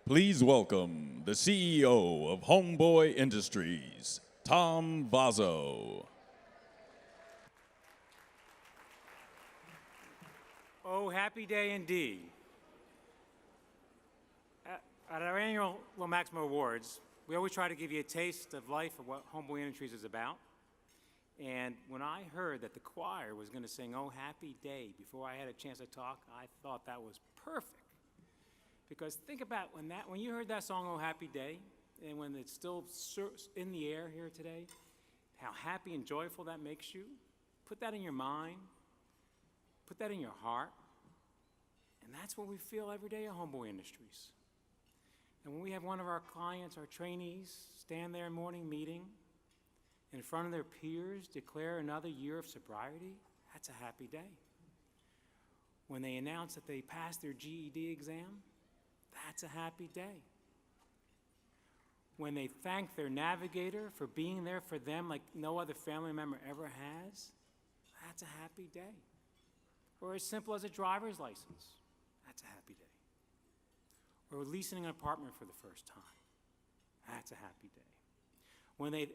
Please welcome the CEO of Homeboy Industries, Tom Vozzo. Oh, happy day indeed. At our annual Maximo Awards, we always try to give you a taste of life of what Homeboy Industries is about. And when I heard that the choir was going to sing Oh Happy Day before I had a chance to talk, I thought that was perfect. Because think about when you heard that song Oh Happy Day, and when it's still in the air here today, how happy and joyful that makes you. Put that in your mind. Put that in your heart. And that's what we feel every day at Homeboy Industries. And when we have one of our clients, our trainees, stand there in morning meeting, in front of their peers, declare another year of sobriety, that's a happy day. When they announce that they passed their GED exam, that's a happy day. When they thank their navigator for being there for them like no other family member ever has, that's a happy day. Or as simple as a driver's license, that's a happy day. Or leasing an apartment for the first time, that's a happy day. When they,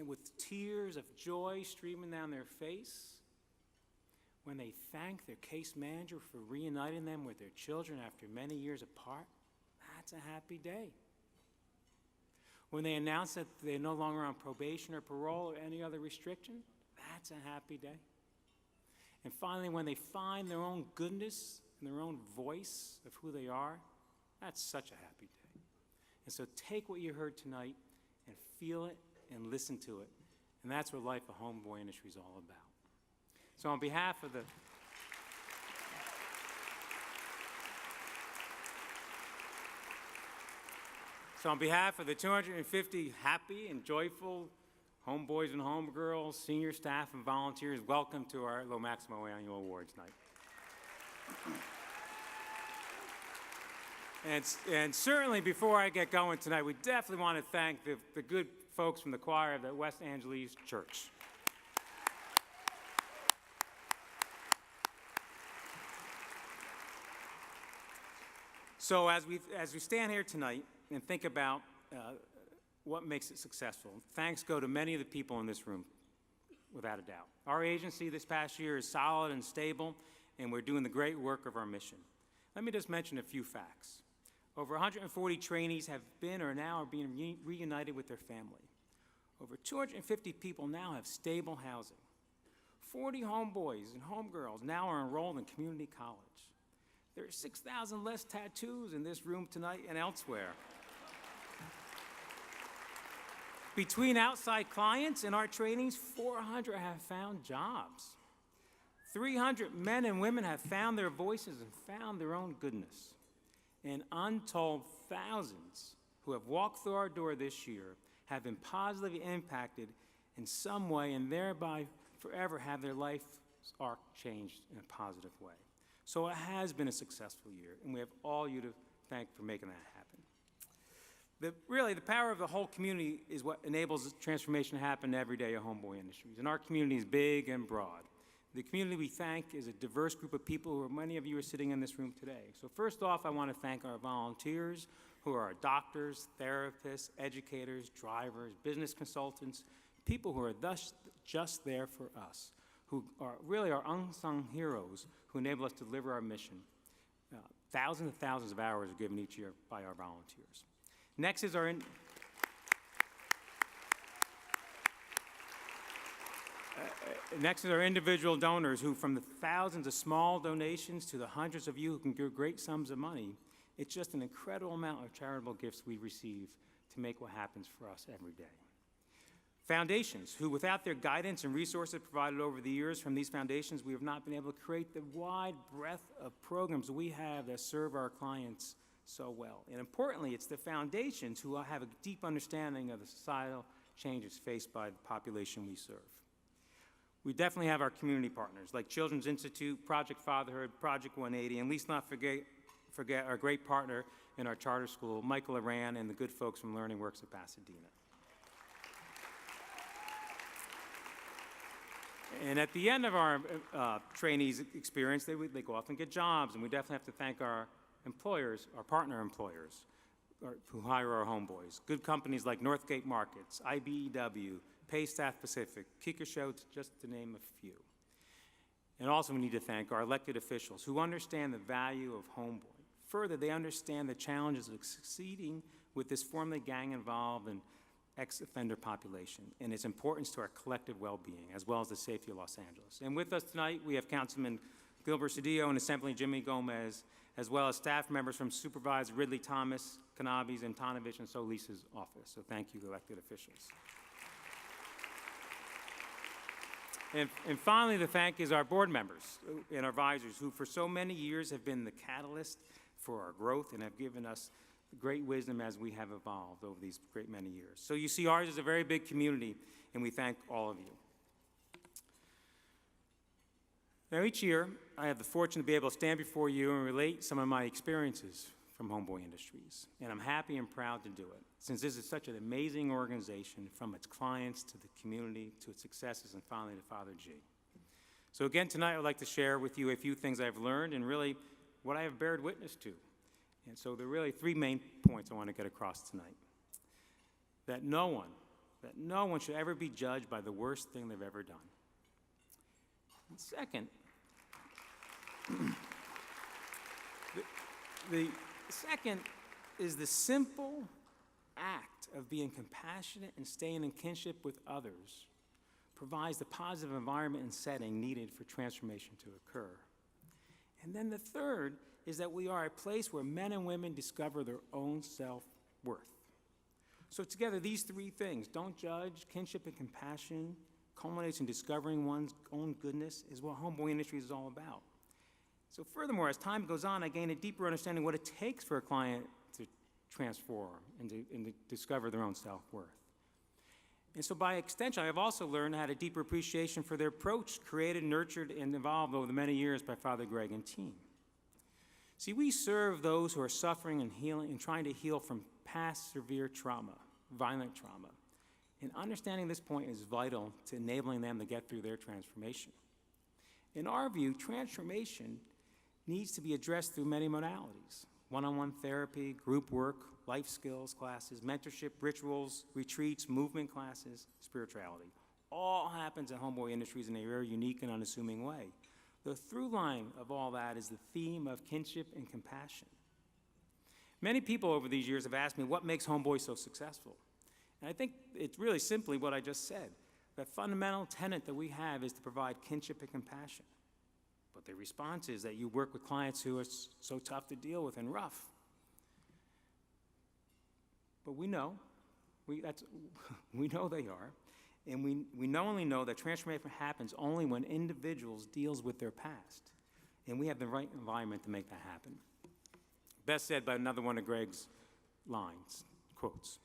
with tears of joy streaming down their face, when they thank their case manager for reuniting them with their children after many years apart, that's a happy day. When they announce that they're no longer on probation or parole or any other restriction, that's a happy day. And finally, when they find their own goodness and their own voice of who they are, that's such a happy day. And so take what you heard tonight and feel it and listen to it. And that's what life of Homeboy Industry is all about. So on behalf of the So on behalf of the 250 happy and joyful homeboys and homegirls, senior staff and volunteers, welcome to our Maximo Annual Awards night. And certainly before I get going tonight, we definitely want to thank the good folks from the choir of the West Angeles Church. So as we stand here tonight and think about what makes it successful, thanks go to many of the people in this room, without a doubt. Our agency this past year is solid and stable, and we're doing the great work of our mission. Let me just mention a few facts. Over 140 trainees have been or now are being reunited with their family. Over 250 people now have stable housing. 40 homeboys and homegirls now are enrolled in community college. There are 6,000 less tattoos in this room tonight and elsewhere. Between outside clients and our trainees, 400 have found jobs. 300 men and women have found their voices and found their own goodness. And untold thousands who have walked through our door this year have been positively impacted in some way and thereby forever have their life arc changed in a positive way. So it has been a successful year, and we have all you to thank for making that happen. Really, the power of the whole community is what enables transformation to happen every day at Homeboy Industries. And our community is big and broad. The community we thank is a diverse group of people who many of you are sitting in this room today. So first off, I want to thank our volunteers who are our doctors, therapists, educators, drivers, business consultants, people who are thus just there for us, who are really our unsung heroes who enable us to deliver our mission. Thousands and thousands of hours are given each year by our volunteers. Next is our individual donors who, from the thousands of small donations to the hundreds of you who can give great sums of money, it's just an incredible amount of charitable gifts we receive to make what happens for us every day. Foundations, who without their guidance and resources provided over the years from these foundations, we have not been able to create the wide breadth of programs we have that serve our clients so well. And importantly, it's the foundations who have a deep understanding of the societal changes faced by the population we serve. We definitely have our community partners like Children's Institute, Project Fatherhood, Project 180, and let's not forget our great partner in our charter school, Michael Aran, and the good folks from Learning Works of Pasadena. And at the end of our trainees' experience, they go off and get jobs, and we definitely have to thank our employers, our partner employers, who hire our homeboys. Good companies like Northgate Markets, IBEW, Paystaff Pacific, Kikkershow, just to name a few. And also we need to thank our elected officials who understand the value of homeboy. Further, they understand the challenges of succeeding with this formerly gang-involved and ex-offender population and its importance to our collective well-being, as well as the safety of Los Angeles. And with us tonight, we have Councilman Gilbert Cedillo and Assemblyman Jimmy Gomez, as well as staff members from Supervisor Ridley Thomas, Cannabis, and Tanovich and Solis's office. So thank you, elected officials. And finally, the thank is our board members and our advisors who for so many years have been the catalyst for our growth and have given us great wisdom as we have evolved over these great many years. So you see, ours is a very big community, and we thank all of you. Now, each year, I have the fortune to be able to stand before you and relate some of my experiences from Homeboy Industries, and I'm happy and proud to do it, since this is such an amazing organization, from its clients to the community to its successes, and finally to Father G. So again, tonight I'd like to share with you a few things I've learned and really what I have bared witness to. And so there are really three main points I want to get across tonight. That no one should ever be judged by the worst thing they've ever done. And second, the second is the simple act of being compassionate and staying in kinship with others provides the positive environment and setting needed for transformation to occur. And then the third is that we are a place where men and women discover their own self-worth. So together, these three things, don't judge, kinship and compassion, culminates in discovering one's own goodness, is what Homeboy Industries is all about. So furthermore, as time goes on, I gain a deeper understanding of what it takes for a client to transform and to discover their own self-worth. And so by extension, I have also learned I had a deeper appreciation for their approach, created, nurtured, and evolved over the many years by Father Greg and team. See, we serve those who are suffering and healing and trying to heal from past severe trauma, violent trauma. And understanding this point is vital to enabling them to get through their transformation. In our view, transformation needs to be addressed through many modalities: one-on-one therapy, group work, life skills classes, mentorship, rituals, retreats, movement classes, spirituality. All happens at Homeboy Industries in a very unique and unassuming way. The through line of all that is the theme of kinship and compassion. Many people over these years have asked me what makes Homeboy so successful. And I think it's really simply what I just said. The fundamental tenet that we have is to provide kinship and compassion. But the response is that you work with clients who are so tough to deal with and rough. But we know they are. And we not only know that transformation happens only when individuals deals with their past. And we have the right environment to make that happen. Best said by another one of Greg's lines, quotes.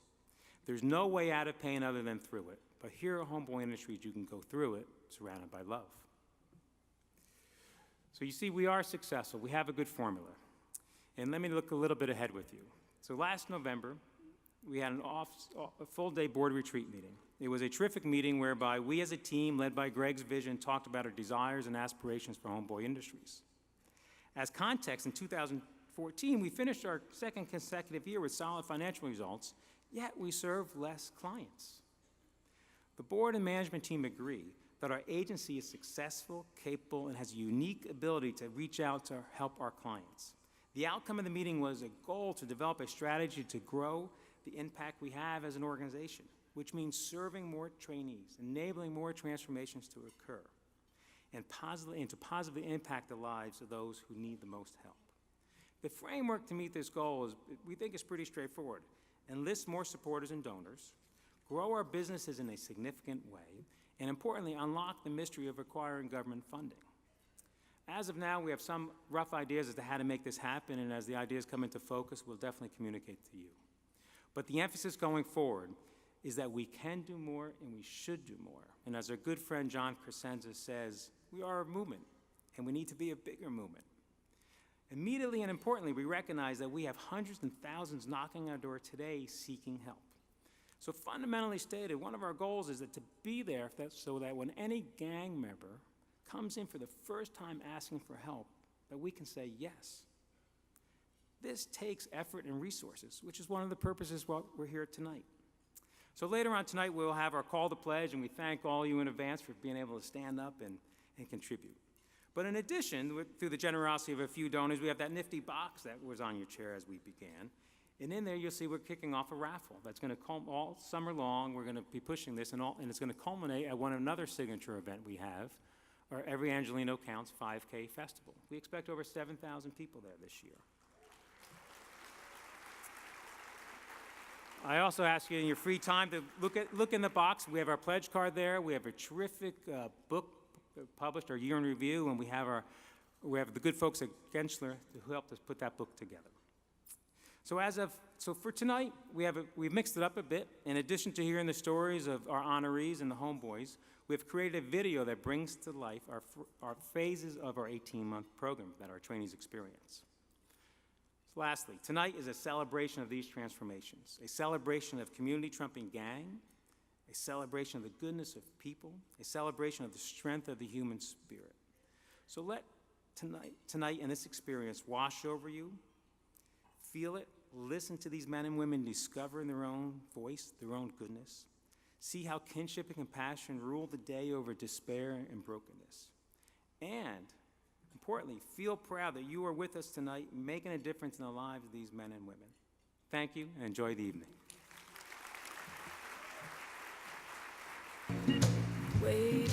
There's no way out of pain other than through it. But here at Homeboy Industries, you can go through it surrounded by love. So you see, we are successful. We have a good formula. And let me look a little bit ahead with you. So last November, we had a full-day board retreat meeting. It was a terrific meeting whereby we as a team, led by Greg's vision, talked about our desires and aspirations for Homeboy Industries. As context, in 2014, we finished our second consecutive year with solid financial results, yet we served less clients. The board and management team agree that our agency is successful, capable, and has a unique ability to reach out to help our clients. The outcome of the meeting was a goal to develop a strategy to grow the impact we have as an organization, which means serving more trainees, enabling more transformations to occur, and to positively impact the lives of those who need the most help. The framework to meet this goal we think is pretty straightforward. Enlist more supporters and donors, grow our businesses in a significant way, and importantly, unlock the mystery of acquiring government funding. As of now, we have some rough ideas as to how to make this happen, and as the ideas come into focus, we'll definitely communicate to you. But the emphasis going forward is that we can do more and we should do more. And as our good friend John Crescenza says, we are a movement, and we need to be a bigger movement. Immediately and importantly, we recognize that we have hundreds and thousands knocking our door today seeking help. So fundamentally stated, one of our goals is to be there so that when any gang member comes in for the first time asking for help, that we can say yes. This takes effort and resources, which is one of the purposes why we're here tonight. So later on tonight, we'll have our call to pledge, and we thank all you in advance for being able to stand up and contribute. But in addition, through the generosity of a few donors, we have that nifty box that was on your chair as we began. And in there, you'll see we're kicking off a raffle that's going to come all summer long. We're going to be pushing this, and it's going to culminate at another signature event we have, our Every Angelino Counts 5K Festival. We expect over 7,000 people there this year. I also ask you in your free time to look in the box. We have our pledge card there. We have a terrific book published, our year in review, and we have the good folks at Gensler who helped us put that book together. So for tonight, we've mixed it up a bit. In addition to hearing the stories of our honorees and the homeboys, we've created a video that brings to life our phases of our 18-month program that our trainees experience. Lastly, tonight is a celebration of these transformations, a celebration of community trumping gang, a celebration of the goodness of people, a celebration of the strength of the human spirit. So let tonight and this experience wash over you, feel it, listen to these men and women discover in their own voice, their own goodness, see how kinship and compassion rule the day over despair and brokenness, and importantly, feel proud that you are with us tonight, making a difference in the lives of these men and women. Thank you, and enjoy the evening. Wait.